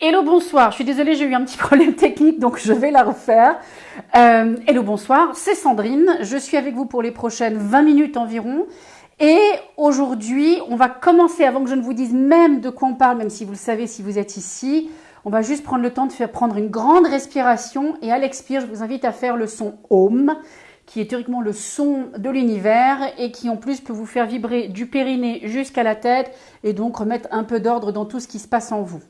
Hello, bonsoir. Je suis désolée, j'ai eu un petit problème technique, donc je vais la refaire. Hello, bonsoir. C'est Sandrine. Je suis avec vous pour les prochaines 20 minutes environ. Et aujourd'hui, on va commencer, avant que je ne vous dise même de quoi on parle, même si vous le savez si vous êtes ici, on va juste prendre le temps de faire prendre une grande respiration. Et à l'expire, je vous invite à faire le son Om, qui est théoriquement le son de l'univers et qui en plus peut vous faire vibrer du périnée jusqu'à la tête et donc remettre un peu d'ordre dans tout ce qui se passe en vous.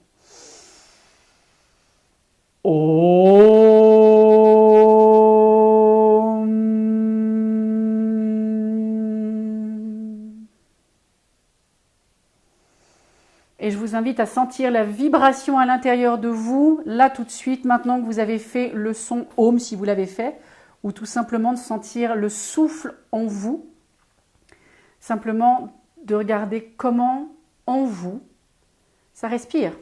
Et je vous invite à sentir la vibration à l'intérieur de vous, là tout de suite, maintenant que vous avez fait le son Om, si vous l'avez fait, ou tout simplement de sentir le souffle en vous, simplement de regarder comment en vous ça respire.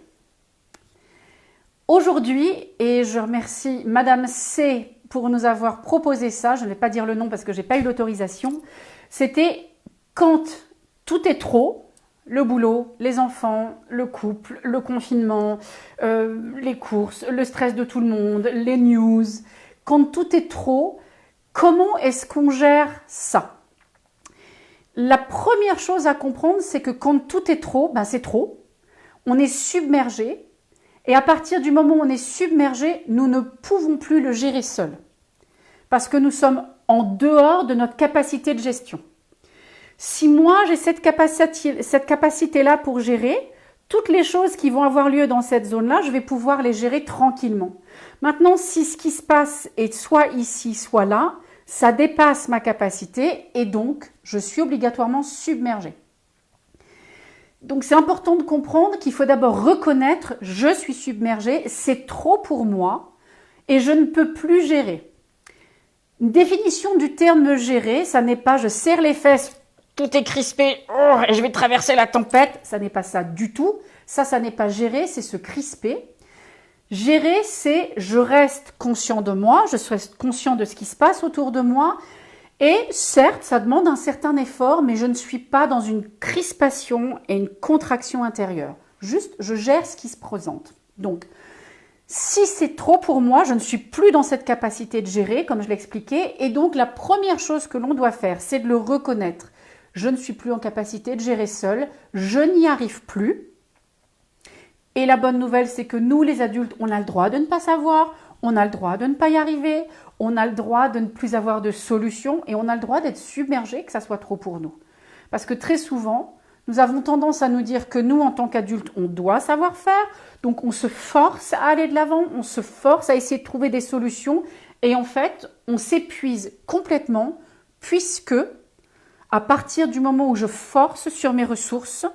Aujourd'hui, et je remercie Madame C pour nous avoir proposé ça, je ne vais pas dire le nom parce que je n'ai pas eu l'autorisation, c'était quand tout est trop, le boulot, les enfants, le couple, le confinement, les courses, le stress de tout le monde, les news, quand tout est trop, comment est-ce qu'on gère ça? La première chose à comprendre, c'est que quand tout est trop, ben c'est trop, on est submergé. Et à partir du moment où on est submergé, nous ne pouvons plus le gérer seul. Parce que nous sommes en dehors de notre capacité de gestion. Si moi, j'ai cette capacité-là pour gérer, toutes les choses qui vont avoir lieu dans cette zone-là, je vais pouvoir les gérer tranquillement. Maintenant, si ce qui se passe est soit ici, soit là, ça dépasse ma capacité et donc, je suis obligatoirement submergée. Donc c'est important de comprendre qu'il faut d'abord reconnaître « je suis submergée, c'est trop pour moi et je ne peux plus gérer ». Une définition du terme « gérer », ça n'est pas « je serre les fesses, tout est crispé et je vais traverser la tempête », ça n'est pas ça du tout. Ça n'est pas gérer, c'est se crisper. Gérer, c'est « je reste conscient de moi, je suis conscient de ce qui se passe autour de moi ». Et certes, ça demande un certain effort, mais je ne suis pas dans une crispation et une contraction intérieure. Juste, je gère ce qui se présente. Donc, si c'est trop pour moi, je ne suis plus dans cette capacité de gérer, comme je l'expliquais. Et donc, la première chose que l'on doit faire, c'est de le reconnaître. Je ne suis plus en capacité de gérer seul, je n'y arrive plus. Et la bonne nouvelle, c'est que nous, les adultes, on a le droit de ne pas savoir, on a le droit de ne pas y arriver, on a le droit de ne plus avoir de solution et on a le droit d'être submergé, que ça soit trop pour nous. Parce que très souvent, nous avons tendance à nous dire que nous, en tant qu'adultes, on doit savoir faire, donc on se force à aller de l'avant, on se force à essayer de trouver des solutions et en fait, on s'épuise complètement puisque, à partir du moment où je force sur mes ressources,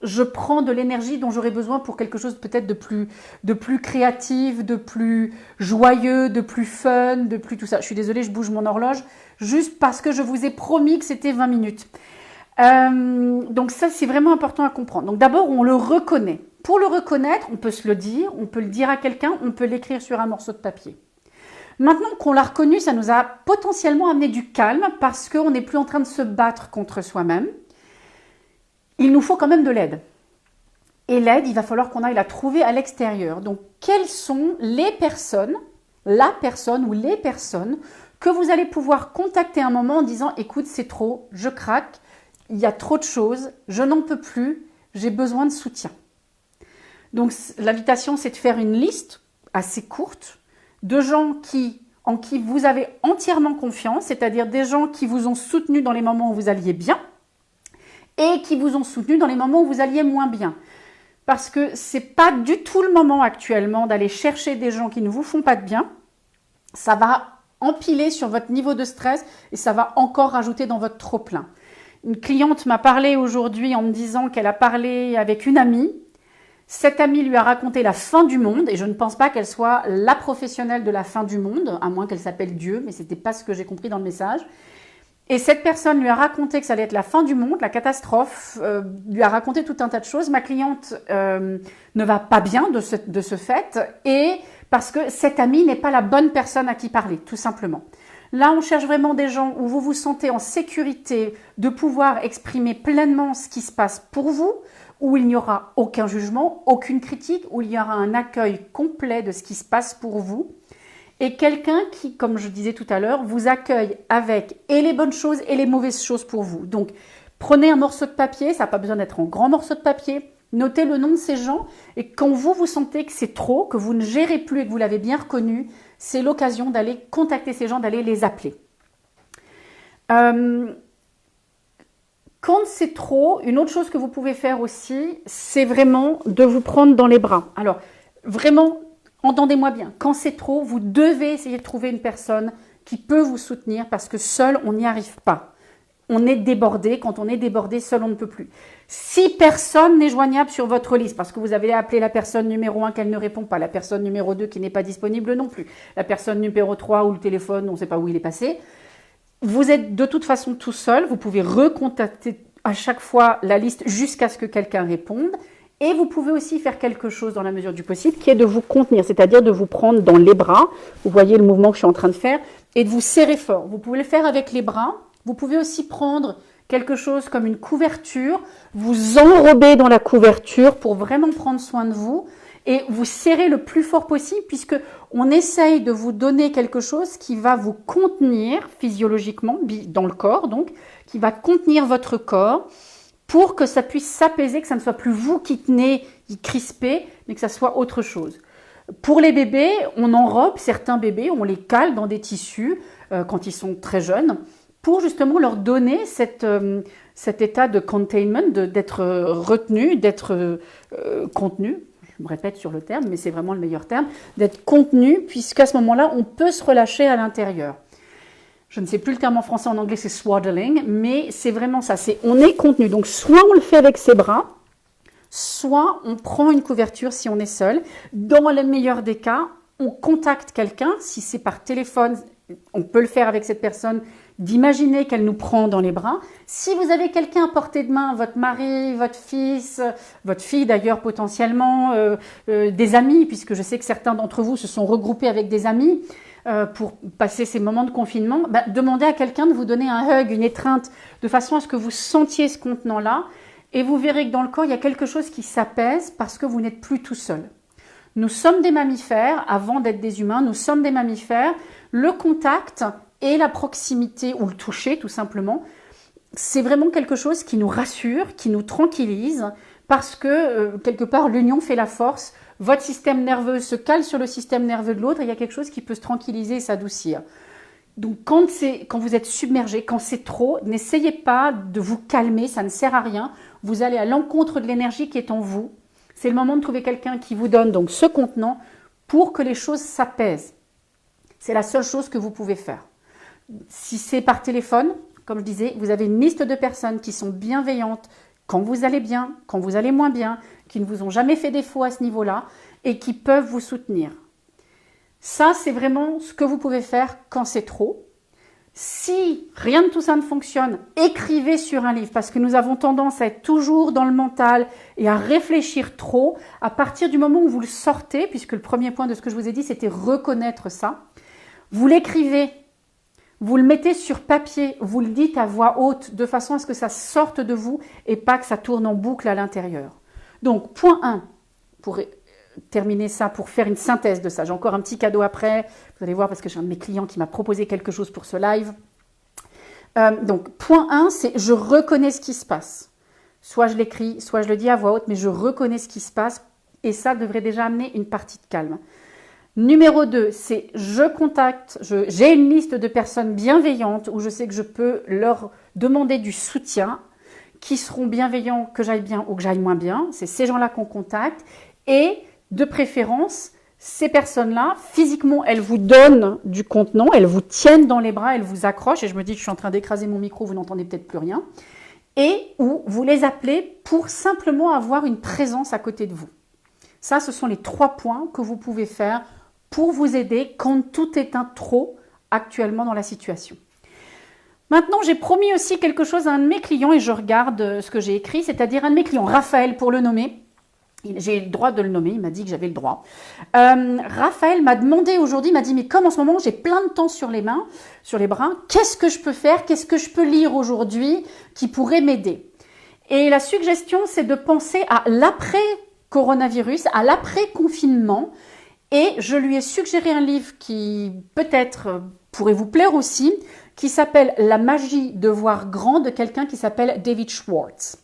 je prends de l'énergie dont j'aurais besoin pour quelque chose peut-être de plus créatif, de plus joyeux, de plus fun, de plus tout ça. Je suis désolée, je bouge mon horloge, juste parce que je vous ai promis que c'était 20 minutes. Donc ça, c'est vraiment important à comprendre. Donc d'abord, on le reconnaît. Pour le reconnaître, on peut se le dire, on peut le dire à quelqu'un, on peut l'écrire sur un morceau de papier. Maintenant qu'on l'a reconnu, ça nous a potentiellement amené du calme parce qu'on n'est plus en train de se battre contre soi-même. Il nous faut quand même de l'aide. Et l'aide, il va falloir qu'on aille la trouver à l'extérieur. Donc, quelles sont les personnes, la personne ou les personnes que vous allez pouvoir contacter à un moment en disant « Écoute, c'est trop, je craque, il y a trop de choses, je n'en peux plus, j'ai besoin de soutien. » Donc, l'invitation, c'est de faire une liste assez courte de gens en qui vous avez entièrement confiance, c'est-à-dire des gens qui vous ont soutenu dans les moments où vous alliez bien, et qui vous ont soutenu dans les moments où vous alliez moins bien. Parce que ce n'est pas du tout le moment actuellement d'aller chercher des gens qui ne vous font pas de bien. Ça va empiler sur votre niveau de stress et ça va encore rajouter dans votre trop-plein. Une cliente m'a parlé aujourd'hui en me disant qu'elle a parlé avec une amie. Cette amie lui a raconté la fin du monde et je ne pense pas qu'elle soit la professionnelle de la fin du monde, à moins qu'elle s'appelle Dieu, mais ce n'était pas ce que j'ai compris dans le message. Et cette personne lui a raconté que ça allait être la fin du monde, la catastrophe, lui a raconté tout un tas de choses. Ma cliente ne va pas bien de ce fait, et parce que cette amie n'est pas la bonne personne à qui parler, tout simplement. Là, on cherche vraiment des gens où vous vous sentez en sécurité de pouvoir exprimer pleinement ce qui se passe pour vous, où il n'y aura aucun jugement, aucune critique, où il y aura un accueil complet de ce qui se passe pour vous. Et quelqu'un qui, comme je disais tout à l'heure, vous accueille avec et les bonnes choses et les mauvaises choses pour vous. Donc, prenez un morceau de papier, ça n'a pas besoin d'être un grand morceau de papier, notez le nom de ces gens et quand vous sentez que c'est trop, que vous ne gérez plus et que vous l'avez bien reconnu, c'est l'occasion d'aller contacter ces gens, d'aller les appeler. Quand c'est trop, une autre chose que vous pouvez faire aussi, c'est vraiment de vous prendre dans les bras. Alors, vraiment, entendez-moi bien, quand c'est trop, vous devez essayer de trouver une personne qui peut vous soutenir parce que seul, on n'y arrive pas. On est débordé. Quand on est débordé, seul, on ne peut plus. Si personne n'est joignable sur votre liste, parce que vous avez appelé la personne numéro 1 qu'elle ne répond pas, la personne numéro 2 qui n'est pas disponible non plus, la personne numéro 3 où le téléphone, on ne sait pas où il est passé, vous êtes de toute façon tout seul. Vous pouvez recontacter à chaque fois la liste jusqu'à ce que quelqu'un réponde. Et vous pouvez aussi faire quelque chose dans la mesure du possible qui est de vous contenir, c'est-à-dire de vous prendre dans les bras. Vous voyez le mouvement que je suis en train de faire et de vous serrer fort. Vous pouvez le faire avec les bras. Vous pouvez aussi prendre quelque chose comme une couverture, vous enrober dans la couverture pour vraiment prendre soin de vous et vous serrer le plus fort possible puisque on essaye de vous donner quelque chose qui va vous contenir physiologiquement dans le corps, donc qui va contenir votre corps pour que ça puisse s'apaiser, que ça ne soit plus vous qui tenez, qui crispez, mais que ça soit autre chose. Pour les bébés, on enrobe certains bébés, on les cale dans des tissus quand ils sont très jeunes, pour justement leur donner cet état de containment, d'être retenu, d'être contenu. Je me répète sur le terme, mais c'est vraiment le meilleur terme, d'être contenu, puisqu'à ce moment-là, on peut se relâcher à l'intérieur. Je ne sais plus le terme en français, en anglais c'est swaddling, mais c'est vraiment ça, on est contenu. Donc soit on le fait avec ses bras, soit on prend une couverture si on est seul. Dans le meilleur des cas, on contacte quelqu'un, si c'est par téléphone, on peut le faire avec cette personne, d'imaginer qu'elle nous prend dans les bras. Si vous avez quelqu'un à portée de main, votre mari, votre fils, votre fille d'ailleurs potentiellement, des amis, puisque je sais que certains d'entre vous se sont regroupés avec des amis, pour passer ces moments de confinement, demandez à quelqu'un de vous donner un hug, une étreinte, de façon à ce que vous sentiez ce contenant-là, et vous verrez que dans le corps, il y a quelque chose qui s'apaise parce que vous n'êtes plus tout seul. Nous sommes des mammifères, avant d'être des humains, nous sommes des mammifères. Le contact et la proximité, ou le toucher tout simplement, c'est vraiment quelque chose qui nous rassure, qui nous tranquillise, parce que quelque part, l'union fait la force. Votre système nerveux se cale sur le système nerveux de l'autre et il y a quelque chose qui peut se tranquilliser et s'adoucir. Donc quand vous êtes submergé, quand c'est trop, n'essayez pas de vous calmer, ça ne sert à rien. Vous allez à l'encontre de l'énergie qui est en vous. C'est le moment de trouver quelqu'un qui vous donne donc ce contenant pour que les choses s'apaisent. C'est la seule chose que vous pouvez faire. Si c'est par téléphone, comme je disais, vous avez une liste de personnes qui sont bienveillantes quand vous allez bien, quand vous allez moins bien, qui ne vous ont jamais fait défaut à ce niveau-là et qui peuvent vous soutenir. Ça, c'est vraiment ce que vous pouvez faire quand c'est trop. Si rien de tout ça ne fonctionne, écrivez sur un livre parce que nous avons tendance à être toujours dans le mental et à réfléchir trop. À partir du moment où vous le sortez, puisque le premier point de ce que je vous ai dit, c'était reconnaître ça, vous l'écrivez, vous le mettez sur papier, vous le dites à voix haute de façon à ce que ça sorte de vous et pas que ça tourne en boucle à l'intérieur. Donc, point 1, pour terminer ça, pour faire une synthèse de ça. J'ai encore un petit cadeau après, vous allez voir parce que j'ai un de mes clients qui m'a proposé quelque chose pour ce live. Donc, point 1, c'est je reconnais ce qui se passe. Soit je l'écris, soit je le dis à voix haute, mais je reconnais ce qui se passe et ça devrait déjà amener une partie de calme. Numéro 2, c'est j'ai une liste de personnes bienveillantes où je sais que je peux leur demander du soutien, qui seront bienveillants, que j'aille bien ou que j'aille moins bien. C'est ces gens-là qu'on contacte. Et de préférence, ces personnes-là, physiquement, elles vous donnent du contenant, elles vous tiennent dans les bras, elles vous accrochent. Et je me dis que je suis en train d'écraser mon micro, vous n'entendez peut-être plus rien. Et ou vous les appelez pour simplement avoir une présence à côté de vous. Ça, ce sont les 3 points que vous pouvez faire pour vous aider quand tout est un trop actuellement dans la situation. Maintenant, j'ai promis aussi quelque chose à un de mes clients et je regarde ce que j'ai écrit, c'est-à-dire un de mes clients, Raphaël pour le nommer. J'ai le droit de le nommer, il m'a dit que j'avais le droit. Raphaël m'a demandé aujourd'hui, il m'a dit, mais comme en ce moment j'ai plein de temps sur les mains, sur les bras, qu'est-ce que je peux faire, qu'est-ce que je peux lire aujourd'hui qui pourrait m'aider ? Et la suggestion, c'est de penser à l'après-coronavirus, à l'après-confinement. Et je lui ai suggéré un livre qui peut-être pourrait vous plaire aussi, qui s'appelle « La magie de voir grand » de quelqu'un qui s'appelle David Schwartz.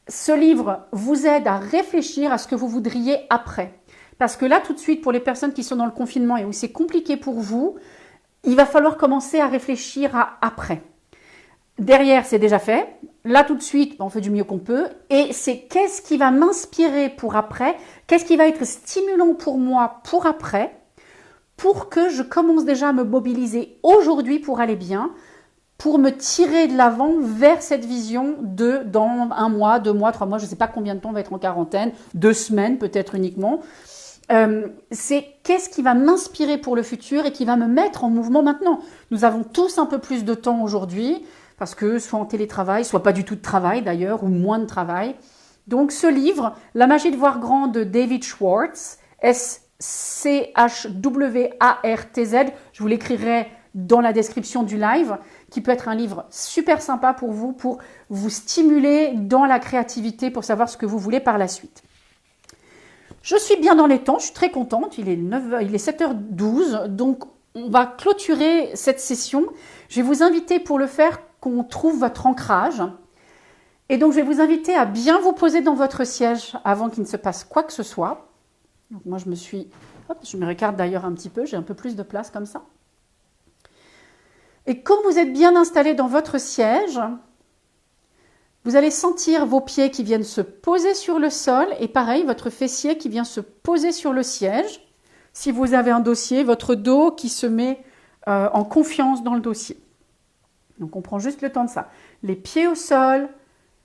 Ce livre vous aide à réfléchir à ce que vous voudriez après. Parce que là, tout de suite, pour les personnes qui sont dans le confinement et où c'est compliqué pour vous, il va falloir commencer à réfléchir à après. Derrière, c'est déjà fait. Là, tout de suite, on fait du mieux qu'on peut. Et c'est qu'est-ce qui va m'inspirer pour après? Qu'est-ce qui va être stimulant pour moi pour après? Pour que je commence déjà à me mobiliser aujourd'hui pour aller bien, pour me tirer de l'avant vers cette vision de dans 1 mois, 2 mois, 3 mois, je ne sais pas combien de temps on va être en quarantaine, 2 semaines peut-être uniquement. C'est qu'est-ce qui va m'inspirer pour le futur et qui va me mettre en mouvement maintenant. Nous avons tous un peu plus de temps aujourd'hui, parce que soit en télétravail, soit pas du tout de travail d'ailleurs, ou moins de travail. Donc ce livre, La magie de voir grand de David Schwartz, S-C-H-W-A-R-T-Z, je vous l'écrirai dans la description du live, qui peut être un livre super sympa pour vous stimuler dans la créativité, pour savoir ce que vous voulez par la suite. Je suis bien dans les temps, je suis très contente, il est 7h12, donc on va clôturer cette session. Je vais vous inviter pour le faire qu'on trouve votre ancrage. Et donc je vais vous inviter à bien vous poser dans votre siège avant qu'il ne se passe quoi que ce soit. Donc moi je me regarde d'ailleurs un petit peu, j'ai un peu plus de place comme ça. Et quand vous êtes bien installé dans votre siège, vous allez sentir vos pieds qui viennent se poser sur le sol et pareil, votre fessier qui vient se poser sur le siège. Si vous avez un dossier, votre dos qui se met en confiance dans le dossier. Donc on prend juste le temps de ça. Les pieds au sol,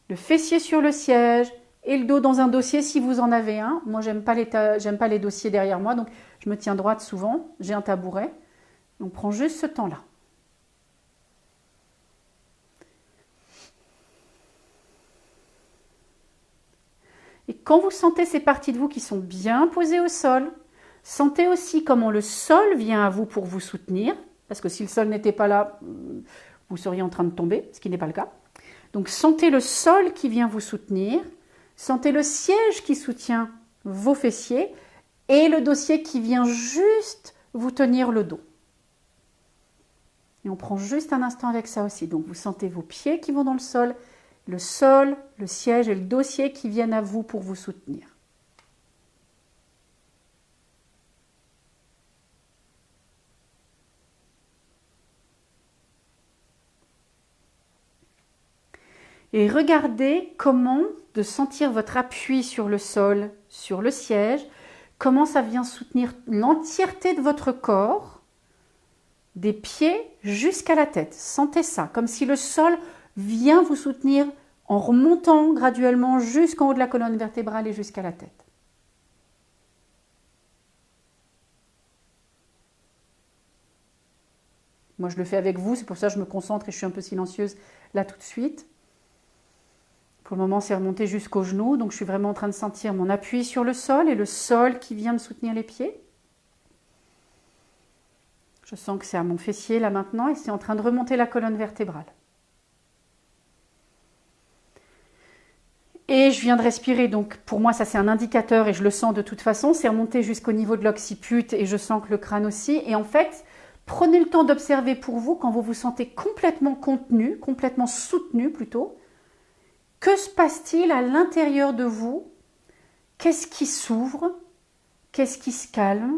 le fessier sur le siège et le dos dans un dossier si vous en avez un. Moi, j'aime pas les dossiers derrière moi, donc je me tiens droite souvent. J'ai un tabouret. On prend juste ce temps-là. Et quand vous sentez ces parties de vous qui sont bien posées au sol, sentez aussi comment le sol vient à vous pour vous soutenir, parce que si le sol n'était pas là, vous seriez en train de tomber, ce qui n'est pas le cas. Donc sentez le sol qui vient vous soutenir, sentez le siège qui soutient vos fessiers et le dossier qui vient juste vous tenir le dos. Et on prend juste un instant avec ça aussi. Donc vous sentez vos pieds qui vont dans le sol, le siège et le dossier qui viennent à vous pour vous soutenir. Et regardez comment de sentir votre appui sur le sol, sur le siège, comment ça vient soutenir l'entièreté de votre corps, des pieds jusqu'à la tête. Sentez ça, comme si le sol vient vous soutenir en remontant graduellement jusqu'en haut de la colonne vertébrale et jusqu'à la tête. Moi, je le fais avec vous, c'est pour ça que je me concentre et je suis un peu silencieuse là tout de suite. Pour le moment, c'est remonté jusqu'aux genoux, donc je suis vraiment en train de sentir mon appui sur le sol et le sol qui vient me soutenir les pieds. Je sens que c'est à mon fessier là maintenant et c'est en train de remonter la colonne vertébrale. Et je viens de respirer, donc pour moi ça c'est un indicateur et je le sens de toute façon, c'est remonté jusqu'au niveau de l'occiput et je sens que le crâne aussi. Et en fait, prenez le temps d'observer pour vous quand vous vous sentez complètement contenu, complètement soutenu plutôt. Que se passe-t-il à l'intérieur de vous? Qu'est-ce qui s'ouvre? Qu'est-ce qui se calme?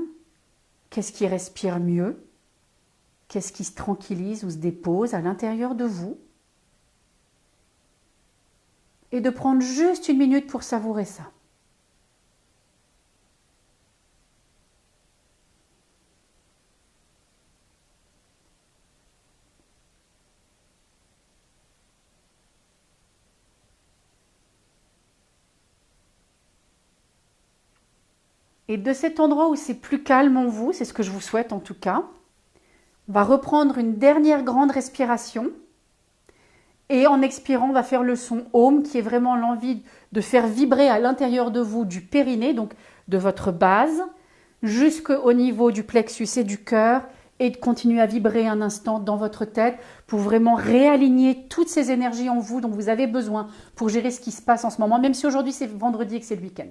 Qu'est-ce qui respire mieux? Qu'est-ce qui se tranquillise ou se dépose à l'intérieur de vous? Et de prendre juste 1 minute pour savourer ça. Et de cet endroit où c'est plus calme en vous, c'est ce que je vous souhaite en tout cas, on va reprendre une dernière grande respiration. Et en expirant, on va faire le son Om, qui est vraiment l'envie de faire vibrer à l'intérieur de vous du périnée, donc de votre base, jusqu'au niveau du plexus et du cœur, et de continuer à vibrer un instant dans votre tête pour vraiment réaligner toutes ces énergies en vous dont vous avez besoin pour gérer ce qui se passe en ce moment, même si aujourd'hui c'est vendredi et que c'est le week-end.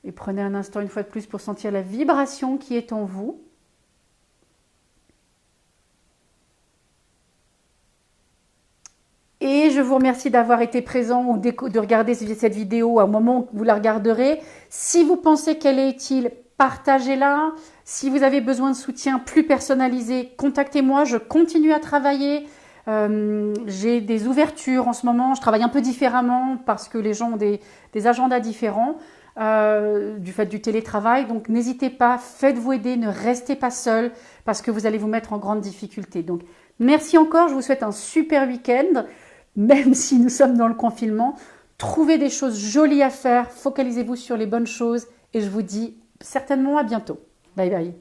Et prenez un instant une fois de plus pour sentir la vibration qui est en vous. Et je vous remercie d'avoir été présent ou de regarder cette vidéo au moment où vous la regarderez. Si vous pensez qu'elle est utile, partagez-la. Si vous avez besoin de soutien plus personnalisé, contactez-moi. Je continue à travailler. J'ai des ouvertures en ce moment. Je travaille un peu différemment parce que les gens ont des agendas différents du fait du télétravail. Donc n'hésitez pas, faites-vous aider, ne restez pas seul parce que vous allez vous mettre en grande difficulté. Donc merci encore, je vous souhaite un super week-end. Même si nous sommes dans le confinement, trouvez des choses jolies à faire, focalisez-vous sur les bonnes choses et je vous dis certainement à bientôt. Bye bye.